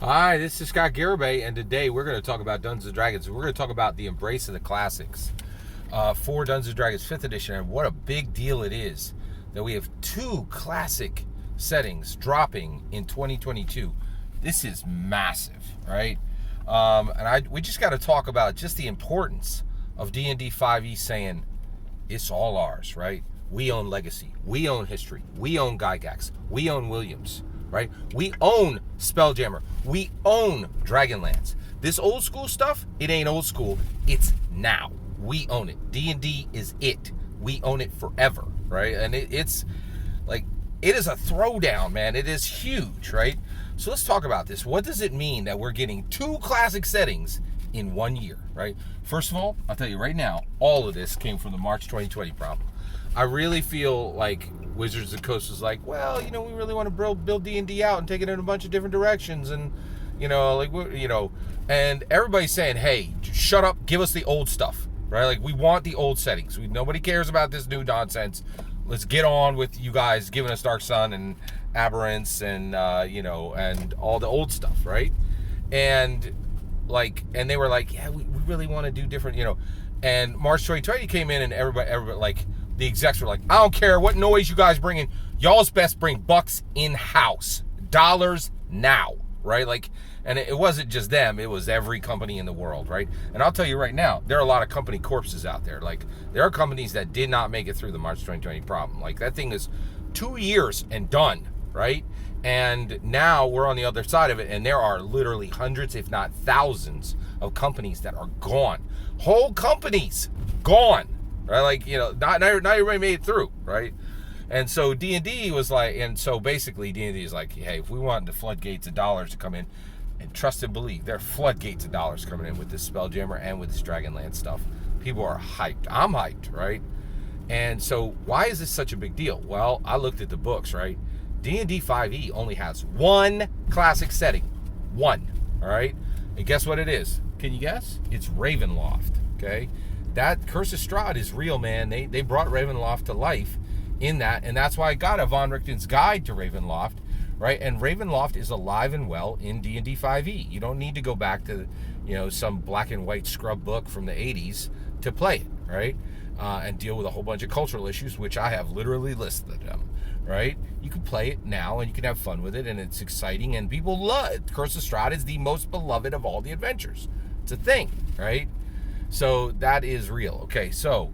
Hi, this is Scott Garibay, and today we're going to talk about Dungeons & Dragons. We're going to talk about the embrace of the classics for Dungeons & Dragons 5th edition, and what a big deal it is that we have two classic settings dropping in 2022. This is massive, right? We just got to talk about just the importance of D&D 5e saying, it's all ours, right? We own Legacy. We own History. We own Gygax. We own Williams, right? We own Spelljammer. We own Dragonlance. This old school stuff, it ain't old school. It's now. We own it. D&D is it. We own it forever, right? And it's like, it is a throwdown, man. It is huge, right? So let's talk about this. What does it mean that we're getting two classic settings in 1 year, right? First of all, I'll tell you right now, all of this came from the March 2020 problem. I really feel like Wizards of the Coast was like, well, we really want to build D&D out and take it in a bunch of different directions, and and everybody's saying, hey, shut up, give us the old stuff, right? Like, we want the old settings. Nobody cares about this new nonsense. Let's get on with you guys giving us Dark Sun and Aberrance and and all the old stuff, right? And they were like, yeah, we really want to do different, And March 2020 came in, and everybody, like, the execs were like, I don't care what noise you guys bring in. Y'all's best bring bucks in-house. Dollars now, right? Like, and it wasn't just them. It was every company in the world, right? And I'll tell you right now, there are a lot of company corpses out there. Like, there are companies that did not make it through the March 2020 problem. Like, that thing is 2 years and done, right? And now we're on the other side of it, and there are literally hundreds, if not thousands, of companies that are gone. Whole companies gone, right? Like, not everybody made it through, right? And so D&D was like, and so basically D&D is like, hey, if we want the floodgates of dollars to come in, and trust and believe, there are floodgates of dollars coming in with this Spelljammer and with this Dragonlance stuff. People are hyped. I'm hyped, right? And so why is this such a big deal? Well, I looked at the books, right? D&D 5e only has one classic setting. One, all right? And guess what it is? Can you guess? It's Ravenloft, okay? That Curse of Strahd is real, man. They brought Ravenloft to life in that, and that's why I got a Von Richten's Guide to Ravenloft, right? And Ravenloft is alive and well in D&D 5e. You don't need to go back to, some black and white scrub book from the 80s to play it, right? And deal with a whole bunch of cultural issues, which I have literally listed them, right? You can play it now, and you can have fun with it, and it's exciting, and people love it. Curse of Strahd is the most beloved of all the adventures. It's a thing, right? So that is real. Okay, so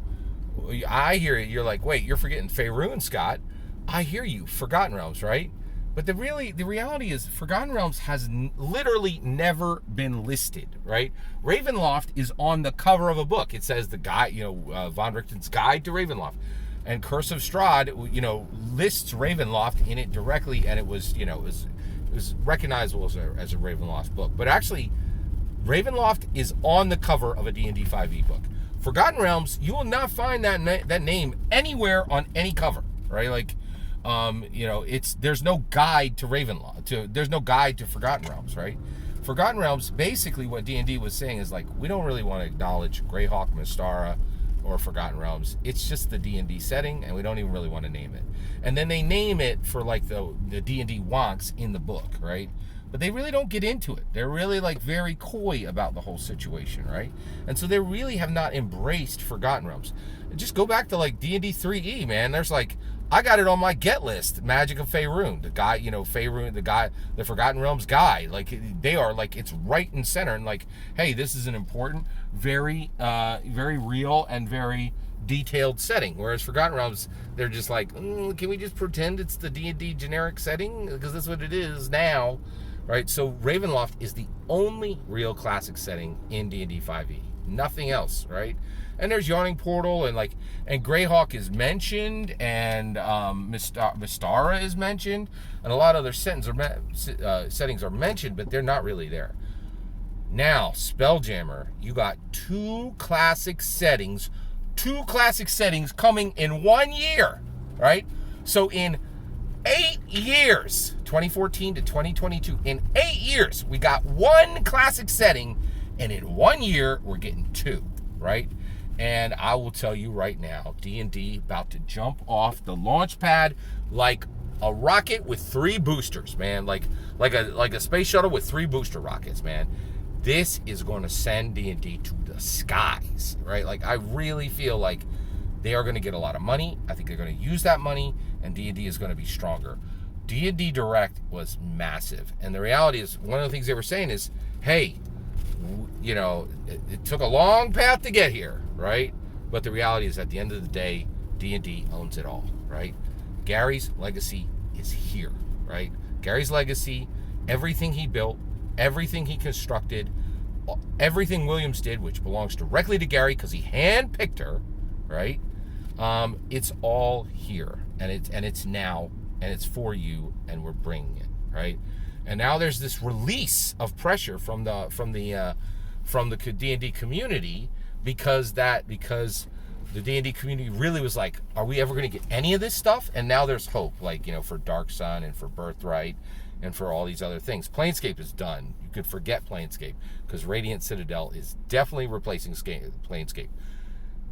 I hear it. You're like, wait, you're forgetting Faerun, Scott. I hear you. Forgotten Realms, right? But the reality is Forgotten Realms has literally never been listed, right? Ravenloft is on the cover of a book. It says the guide, Von Richten's Guide to Ravenloft. And Curse of Strahd, lists Ravenloft in it directly, and it was, it was recognizable as a Ravenloft book. But actually, Ravenloft is on the cover of a D&D 5e book. Forgotten Realms, you will not find that name anywhere on any cover, right? Like, there's no guide to Ravenloft. There's no guide to Forgotten Realms, right? Forgotten Realms, basically what D&D was saying is like, we don't really want to acknowledge Greyhawk, Mystara, or Forgotten Realms. It's just the D&D setting, and we don't even really want to name it. And then they name it for like the D&D wonks in the book, right? But they really don't get into it. They're really like very coy about the whole situation, right? And so they really have not embraced Forgotten Realms. Just go back to like D&D 3e, man. There's like, I got it on my get list, Magic of Faerun. The guy, Faerun, the Forgotten Realms guy. Like, they are like, it's right in center. And like, hey, this is an important, very, very real and very detailed setting. Whereas Forgotten Realms, they're just like, can we just pretend it's the D&D generic setting? Because that's what it is now. Right, so Ravenloft is the only real classic setting in D&D 5e. Nothing else, right? And there's Yawning Portal, and Greyhawk is mentioned, and Mystara is mentioned, and a lot of other settings are mentioned, but they're not really there. Now, Spelljammer, you got two classic settings coming in 1 year, right? So in 8 years, 2014 to 2022, in 8 years, we got one classic setting, and in 1 year, we're getting two, right? And I will tell you right now, D&D about to jump off the launch pad like a rocket with 3 boosters, man. Like a space shuttle with 3 booster rockets, man. This is going to send D&D to the skies, right? Like, I really feel like they are going to get a lot of money. I think they're going to use that money, and D&D is going to be stronger. D&D Direct was massive, and the reality is, one of the things they were saying is, hey, you know, it took a long path to get here, right? But the reality is, at the end of the day, D&D owns it all, right? Gary's legacy is here, right? Gary's legacy, everything he built, everything he constructed, everything Williams did, which belongs directly to Gary because he handpicked her, right? It's all here, and it's now, and it's for you, and we're bringing it, right? And now there's this release of pressure from the D&D community because the D&D community really was like, are we ever going to get any of this stuff? And now there's hope, like, you know, for Dark Sun and for Birthright and for all these other things. Planescape is done. You could forget Planescape because Radiant Citadel is definitely replacing Planescape.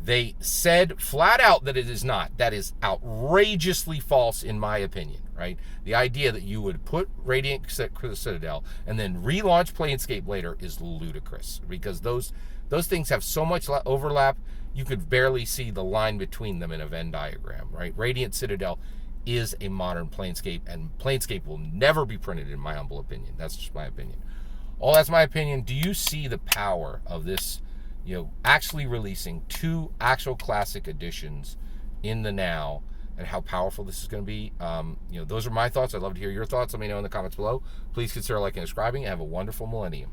They said flat out that it is not. That is outrageously false, in my opinion, right? The idea that you would put Radiant Citadel and then relaunch Planescape later is ludicrous because those things have so much overlap, you could barely see the line between them in a Venn diagram, right? Radiant Citadel is a modern Planescape, and Planescape will never be printed, in my humble opinion. That's just my opinion. All that's my opinion. Do you see the power of this, you know, actually releasing 2 actual classic editions in the now, and how powerful this is going to be? You know, those are my thoughts. I'd love to hear your thoughts. Let me know in the comments below. Please consider liking and subscribing, and have a wonderful millennium.